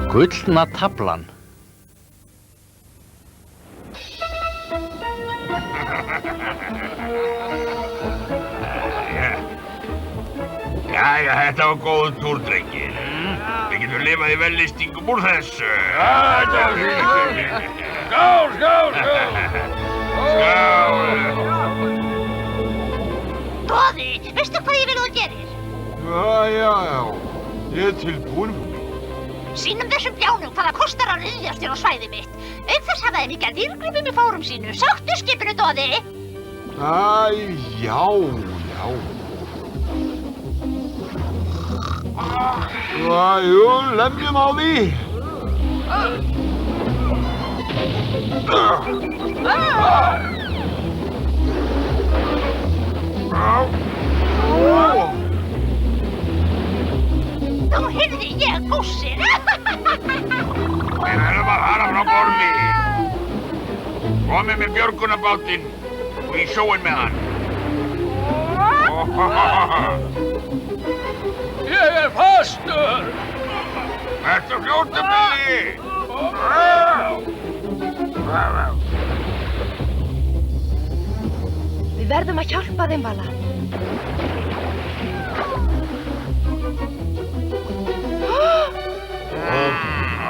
Gullna taflan. Jæja, þetta var góð túr, drengir. Við getum lifað í vellistingum úr þessu. Skál, skál, skál! Skál! Doði, veistu hvað ég vil þú gerir? Já. Ég er tilbúinn. Sýnum þessum bjánum hvað það kostar að ryðjast þér á svæði mitt. Auk þess hafa þeir mikið dýrgripum í fórum sínu. Sástu skipinu, Doði? Já. Jú, lemjum á því. Nú heyrði ég góssinn. Við verðum að fara frá borði. Komið með björgunarbátinn og í sjóinn með hann. Ég er fastur. Vertu fljótur, Billy! Við verðum að hjálpa þeim, Vala.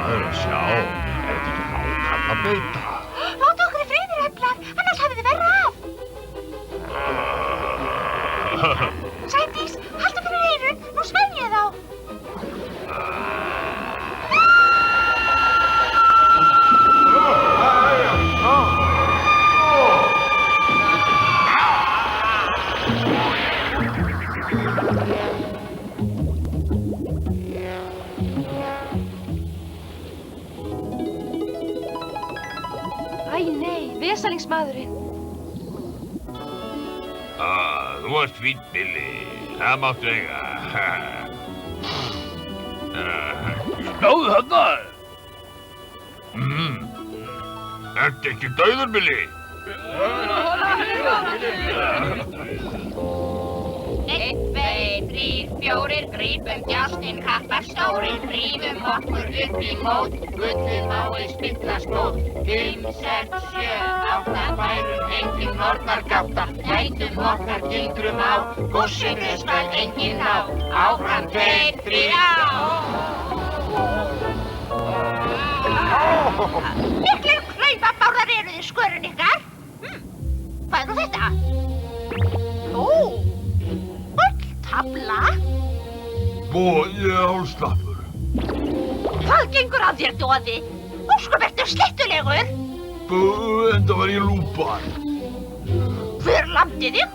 Það er að sjá. Er þetta ekki hákarl að beita? Láta okkur í friði, Emblar, annars hafið þið verra af. Sædís, haltu fyrir eyrun, nú svenj ég þá. Æ, nei, vesalingsmaðurinn. Þú varst fínn, Billy. Það máttu eiga. Sjáðu þarna. Ertu ekki dauður, Billy? 1, 2, 3, 4, grípum djásnin, kappar stórin, rífum okkur upp í mót, gullið mái spillast mót. 5, 6, 7, 8, færum engin nornar gáta, gætum okkar gildrum á, góssinu skal engin ná. Áfram 2, 3, Miklir klaufabárar eru þið skörin ykkar. Hvað er nú þetta? Gulltafla? Ég er hálslappur. Hvað gengur að þér, Doði? Ósköp ertu sléttulegur. Enda var ég lúpar. Hver lamdi þig?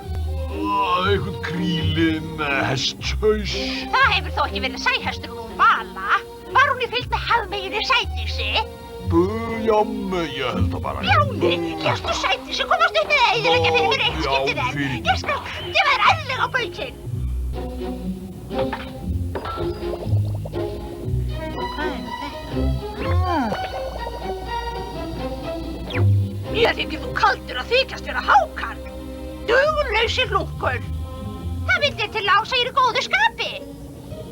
Einhvern kríli með hesthaus. Það hefur þó ekki verið sæhesturinn hún Vala. Var hún í fylgd með hafmeginni Sædísi? Já, ég held það bara. Bjáni, léstu Sædísi komast upp með að eyðileggja fyrir mér eitt skiptið enn. Ég skal gefa þér ærlega á baukinn. Hvað er þetta? Mér þykir þú kaldur að þykjast vera hákarl. Duglausir hlunkur. Það vildi til á segir í góðu skapi.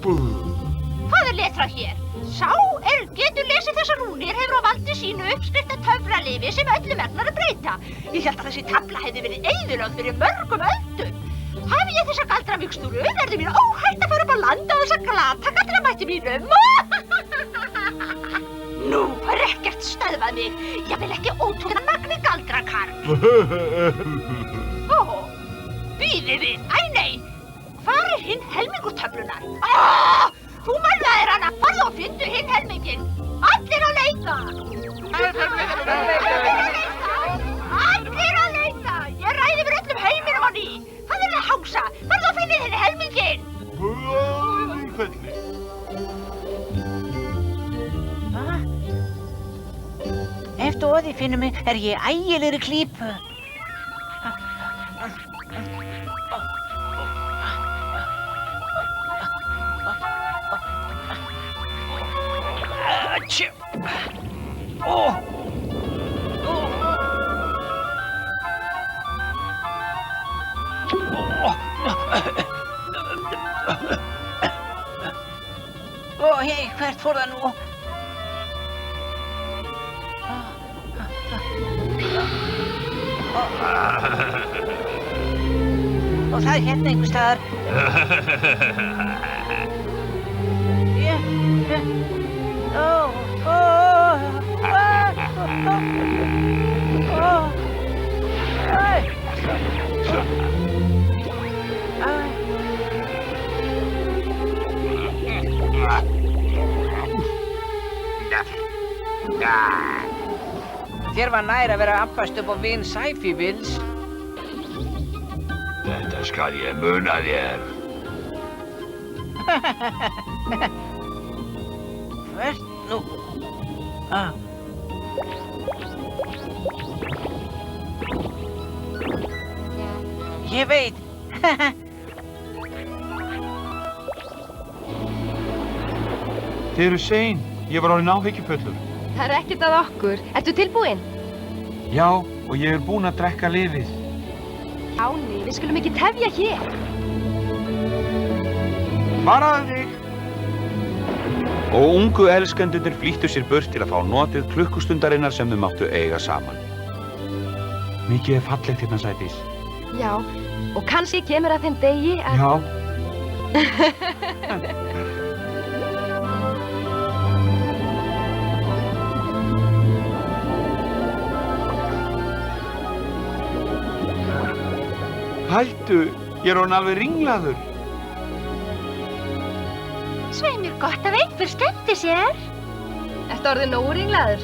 Hvað er letrað hér? Sá getur lesið þessar rúnir hefur á valdi sínu uppskrifta töfralifi sem öllum megnar að breyta. Ég hélt að þessi tafla hefði verið eyðilögð fyrir mörgum öldum. Hafi ég þessa galdramikstúru verður mér óhætt að fara upp á land á þessa glata galdramætti mínum. Nú er ekkert stöðvað mig. Ég vil ekki ótrúna magni galdrakarl. Bíðið við. Æ, nei. Hvar er hinn helmingur töflunar? Þú mölvaðir hana. Farðu og fyndu hinn helminginn. Allir að leita. Allir að leita. Ég ræði yfir öllum heiminum á ný. Hvað er það hása? Farðu og finnið hinn helminginn. Ef Doði finnur mig er ég í ægilegri klípu. Hei, hvert fór það nú? Og það hérna einhvers staðar. Þér var nær að vera abbast upp á vin Sæfífils. Þetta skal ég muna þér. Hvert nú? Ég veit. Þið eru sein. Ég var orðinn áhyggjufullur. Það er ekkert að okkur. Ertu tilbúinn? Já, og ég er búinn að drekka lyfið. Áni, við skulum ekki tefja hér. Varaðu þig! Og ungu elskendurnir flýttu sér burt til að fá notið klukkustundarinnar sem þau máttu eiga saman. Mikið er fallegt hérna, Sædís. Já, og kannski kemur að þeim degi að... Já. Hættu, ég er orðinn alveg ringlaður. Svei mér gott að einhver skemmti sér. Ertu orðinn nógu ringlaður?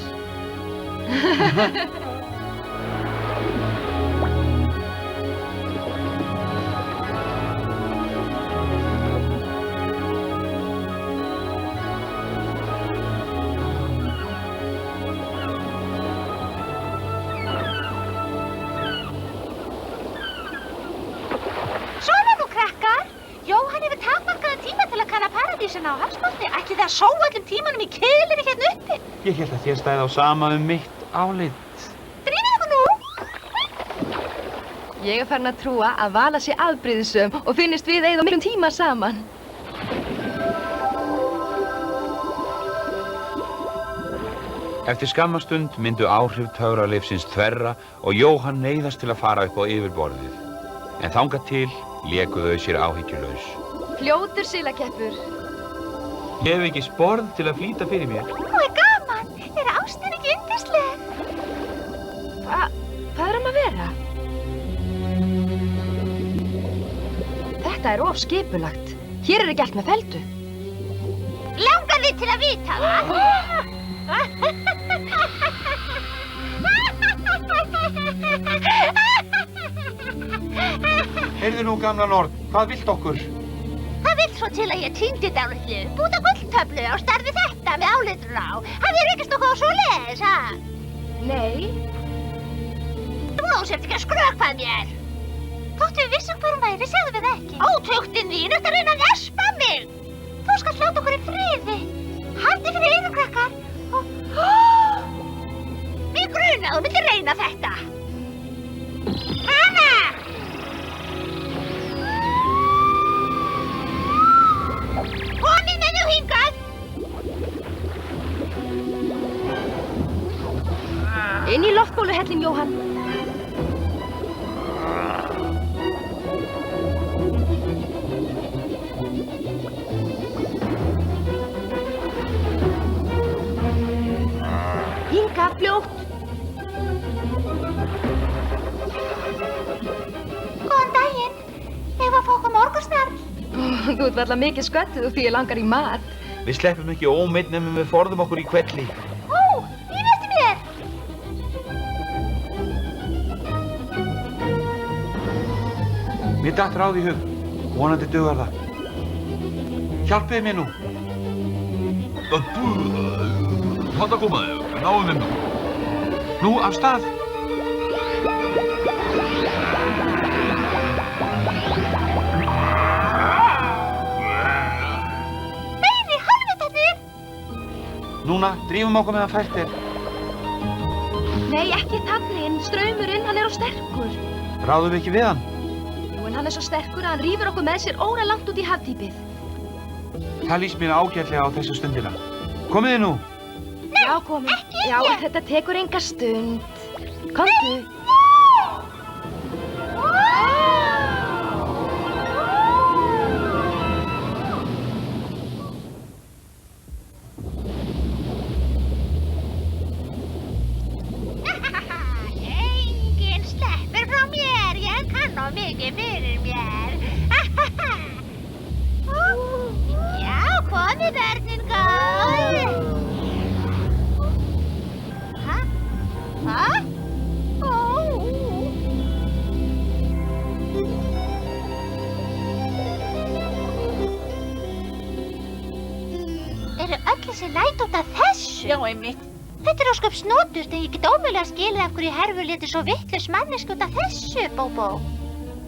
Á hafsbotni, ekki það að sóa öllum tímanum í keilinni hérna uppi. Ég hélt að þér stæði á sama mitt álit. Drífið ykkur nú! Ég er farin að trúa að Vala sé afbrýðisöm og finnist við eyða miklum tíma saman. Eftir skammastund myndu áhrif töfralyfsins þverra og Jóhann neyðast til að fara upp á yfirborðið. En þangað til léku þau sér áhyggjulaus. Fljótur silakeppur. Ég hef ekki sporð til að flýta fyrir mér. Nú er gaman. Er ástin ekki yndisleg? Hvað er að vera? Þetta er of skipulagt. Hér er ekki allt með feldu. Langar þig til að vita það? Heyrðu nú, gamla Nord, hvað vilt okkur? Það vill svo til að ég týndi dálitlu upp út á gulltöflu og starfi þetta með álitur á. Hafið rekist nokkuð á svoleiðis, ha? Nei. Þú sért ekki að skrökvað mér. Þóttu við vissum hvar hún væri, segðu við það ekki. Ótöktin þín, þetta reyna að vespa mig. Þú skalt láta okkur í friði. Haldið fyrir einu krakkar og... Mig grunaði þú myndir reyna þetta. Hana! Komið með þau hingað! Inn í loftbóluhellin, Jóhann. Hingað, fljótt. Góðan daginn. Ég var að fá okkur morgunsnarl. Þú ert varla mikið sköttuð og því ég langar í mat. Við sleppum ekki ómeitt nema við forðum okkur í hvelli. Ó, ég veit mér. Mér datt ráð í hug. Vonandi dugar það. Hjálpiði mér nú. Þarna koma þau, náum þeim nú. Nú, af stað. Meiri hálfvitarnir. Núna, drífum okkur meðan fært er. Nei, ekki þannig. Straumurinn, hann er of sterkur. Ráðum við ekki við hann? Jú, en hann er svo sterkur að hann rífur okkur með sér óralangt út í hafdýpið. Það lýst mér ágætlega á þessu stundina. Komið þið nú. Já, komið. Já, þetta tekur enga stund. Komdu. Enginn sleppur frá mér, ég kann of mikið fyrir mér. Já, komið börnin góð. Hæ? Eru öll þessi læt út af þessu? Já, einmitt. Þetta er ósköp snoturt en ég get ómögulega skilið af hverju Hervör léti svo vitlaus manneski út af þessu, Bóbó.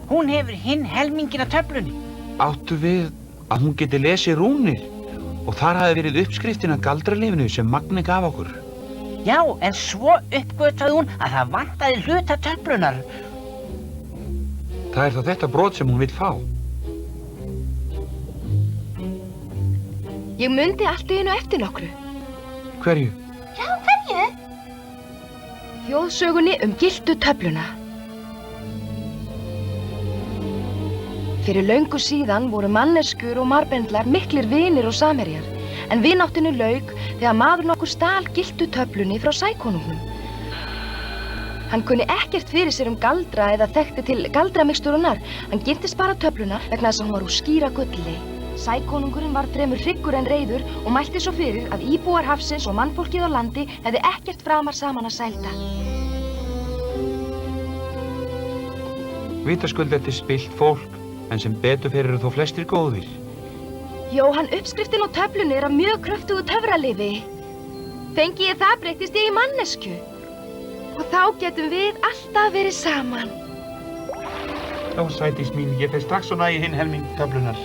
Hún hefur hinn helminginn af töflunni. Áttu við að hún geti lesið rúnir og þar hafi verið uppskriftin af galdralifinu sem Magni gaf okkur. Já, en svo uppgötvaði hún að það vantaði hluta töflunar. Það er þá þetta brot sem hún vill fá. Ég mundi allt í einu eftir nokkru. Hverju? Já, hverju? Þjóðsögunni giltu töfluna. Fyrir löngu síðan voru manneskjur og marbendlar miklir vinir og samherjar, en vináttinu lauk þegar maðurinn okkur stal giltu töflunni frá sækonungnum. Hann kunni ekkert fyrir sér galdra eða þekkti til galdramikstúrunar. Hann girntist bara töfluna vegna þess að hún var úr skíra gulli. Sækonungurinn var fremur hryggur en reiður og mælti svo fyrir að íbúar hafsins og mannfólkið á landi hefði ekkert framar saman að sælda. Vitaskuld þetta er spillt fólk, en sem betur fyrir eru þó flestir góðir. Jóhann, uppskriftin á töflunni er af mjög kröftugu töfralifi. Fengi ég það breytist ég í mannesku. Og þá getum við alltaf verið saman. Ó, sætís mín, ég fer strax og næ í hinn helming töflunar.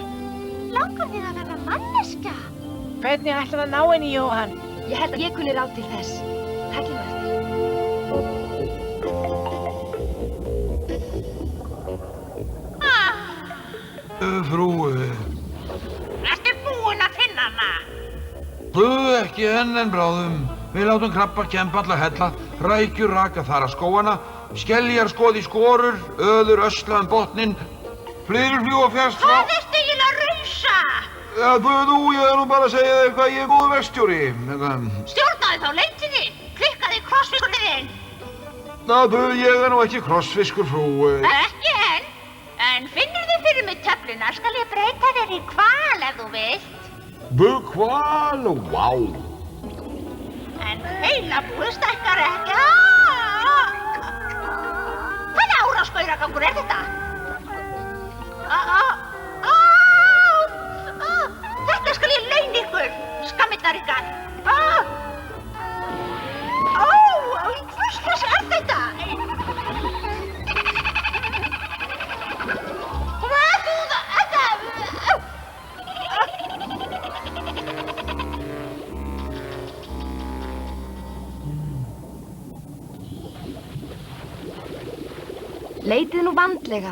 Langar þið að verða manneska? Hvernig ætlar að ná henni, Jóhann? Ég held að ég kunni ráð til þess. Takk ég eftir. Frú, Ertu búin að finna hana? ekki enn en bráðum. Við látum krabba kempa alla hella, rækjur raka þar að skóana, skeljar skoði skorur, öður ösla botninn, flyður fljúga fjast frá... Hvað ertu eiginlega að rausa? Ja, þú, ég er nú bara að segja þér hvað ég er góður verkstjóri. Stjórnaði þá leitinni, klikkaði krossfiskurinn þinn. Ég er nú ekki krossfiskur, frú. Ekki enn, en finnur þið fyrir mig töfluna skal ég breyta þér í hval ef þú vilt. Hval, vá. En heila búið stækkar ekki. Hvaða áraskauragangur er þetta? Þetta skal ég launa ykkur, skammirnar ykkar. Hvers er þetta? Leitið nú vandlega.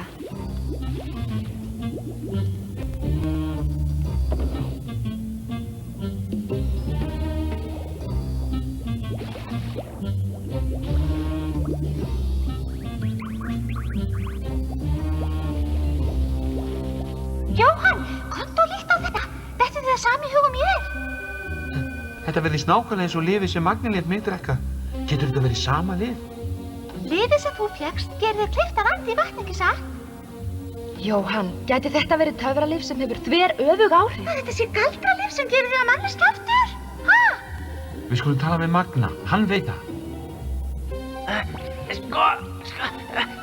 Jóhann, komdu og líkt á þetta. Dettur þið það sami í hugum mér? Þetta verðist nákvæmlega eins og lyfið sem Magni lét mig drekka. Getur þetta verið sama lyf? Lyfið sem þú fékkst gerir þér kleift að anda í vatn, ekki satt? Jóhann, gæti þetta verið töfralif sem hefur þveröfug áhrif? Þetta sé galdralyf sem gerir þig að manneskja aftur? Við skulum tala með Magna, hann veit það.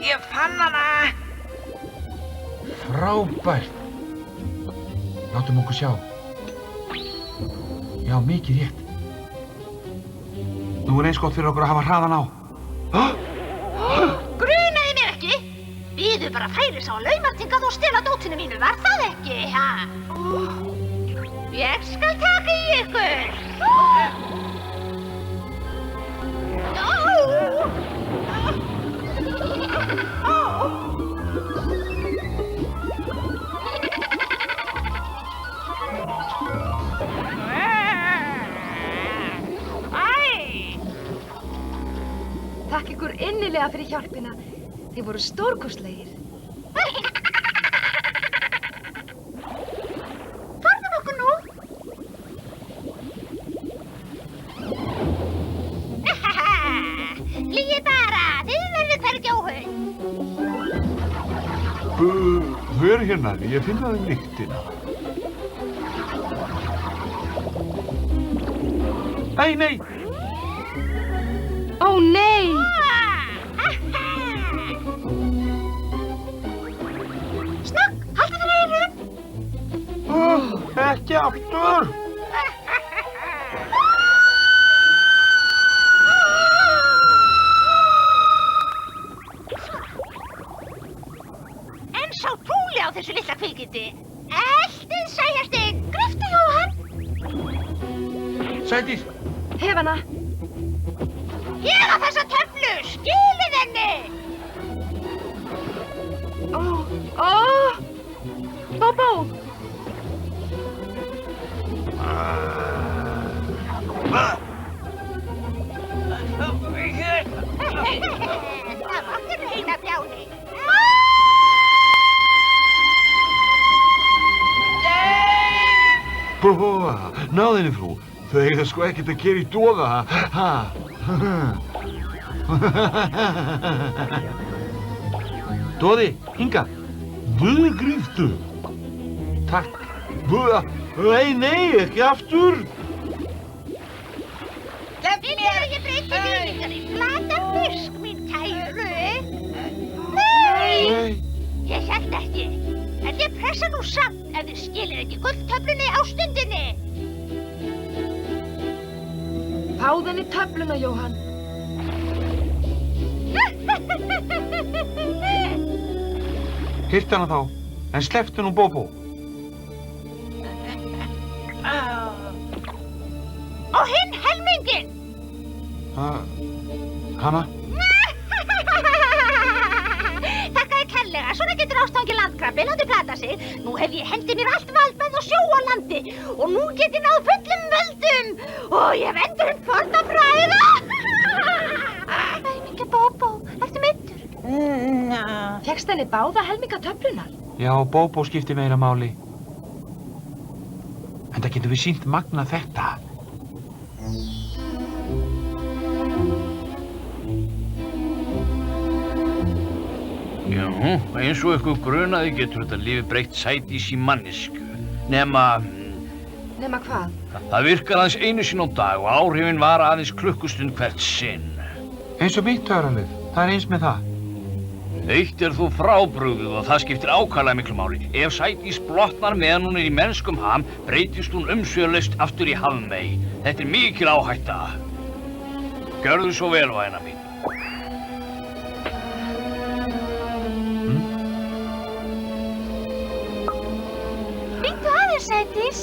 Ég fann hana. Frábært. Látum okkur sjá. Já, mikið rétt. Nú er eins gott fyrir okkur að hafa hraðan á. Grunaði mig ekki. Biðu bara færis á laumartingað og stela dótinu mínu, var það ekki, ha? Ég skal taka í ykkur. Takk ykkur innilega fyrir hjálpina. Þið voru stórkostlegir. Forðum okkur nú. Líið bara, þið verðið hvergi óhund. Þau eru hérna, ég finn það lyktina. Nei! Ó, nei! Snögg, haltu þér eyrum. Ekki aftur! En sá trúli á þessu litla kvikindi. Eltið sæjastig, gríptu Jóhann. Sædís! Hef hana. Ég á þessa töflu, skilið henni. Ó, Bóbó. Það mátti reyna bjáni. Náðu henni, frú. Þau eiga sko ekkert að gera í doða, ha? Doði, hinga. Gríptu. Takk. Nei, ekki aftur. Vil ég breyti viningar í flatan fisk, mín kæru? Nei! Ég hélt ekki. En ég pressa nú samt ef þið skilir ekki gulltöflunni á stundinni. Fáðu henni töfluna, Jóhann. Hirtu hana þá, en slepptu nú Bóbó. Og hinn helminginn! Hana? Þakkaði kærlega, svona getur ástfangið landkrabbi látið plata sig. Nú hef ég hendi mér allt vald með á sjó og landi og nú get ég náð fullum völdum og ég hef endurinn fórn að bræða. Helmingi Bóbó, ertu meiddur? Fékkst henni báða helminga töflunar? Já, Bóbó skiptir meira máli. En það getur við sýnt Magna þetta. Já, eins og ykkur grunaði getur þetta lífi breytt Sædís í mannesku. Nema hvað? það virkar aðeins einu sinni á dag og áhrifin vara aðeins klukkustund hvert sinn. Eins og mitt töfralið, það er eins með það. Eitt er þú frábrugðið og það skiptir ákaflega miklu máli. Ef Sædís blotnar meðan hún er í mennskum ham, breytist hún umsvifalaust aftur í hafmey. Þetta er mikil áhætta. Gjörðu svo vel, væna mín. Bíddu aðeins, Sædís.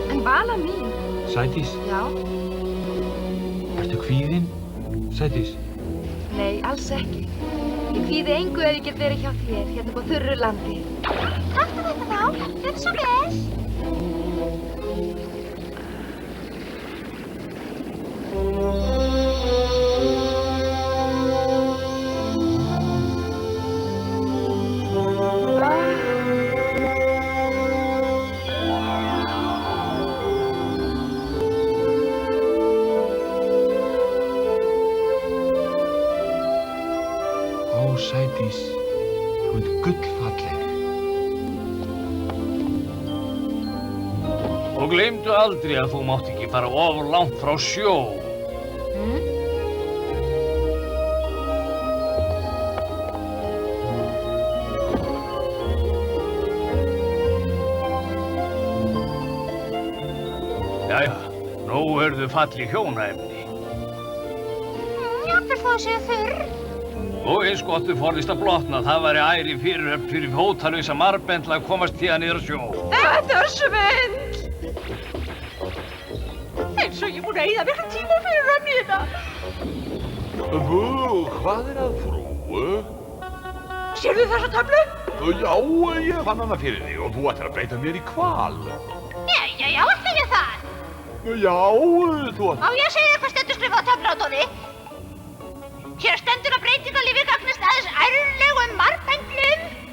En Vala mín. Sædís, Já? ertu kvíðin? Sædís. Nei, alls ekki. Ég kvíði engu ef ég get verið hjá þér, hérna på þurru landi. Taktu þetta þá, gjörðu svo vel. Ó, Sædís, þú ert gullfalleg. Og gleymdu aldrei að þú mátt ekki fara ofur langt frá sjó. Jæja, nú eru þau falli hjónaefni. Jafnvel þó séu þurr. Og eins gott þau forðist að blotna, það væri æri fyrirhöfn fyrir hótalausa marbendla að komast tíða niður á sjó. Þetta er svindl! Eins og ég múin að eyða miklu tíma fyrir rönnina. Hvað er að, frú? Sérðu þessa töflu? Já, ég fann hana fyrir þig og þú ættir að breyta mér í hval. Já, ætla ég það. Já, þú ættir... Á ég að segja þér hvað stendur skrifað á töflu á Dóri? Hér stendur að breytingalífi gagnist aðeins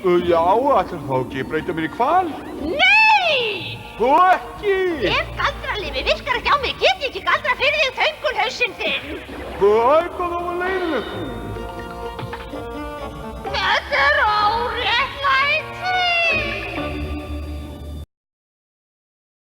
Já, ætlar þá ekki breyta mér í hval? Nei! Þú ekki! Ef galdralifi virkar ekki á mig, get ég ekki galdra fyrir þig þöngulhausinn þinn. Hvað er það á leiðilegt?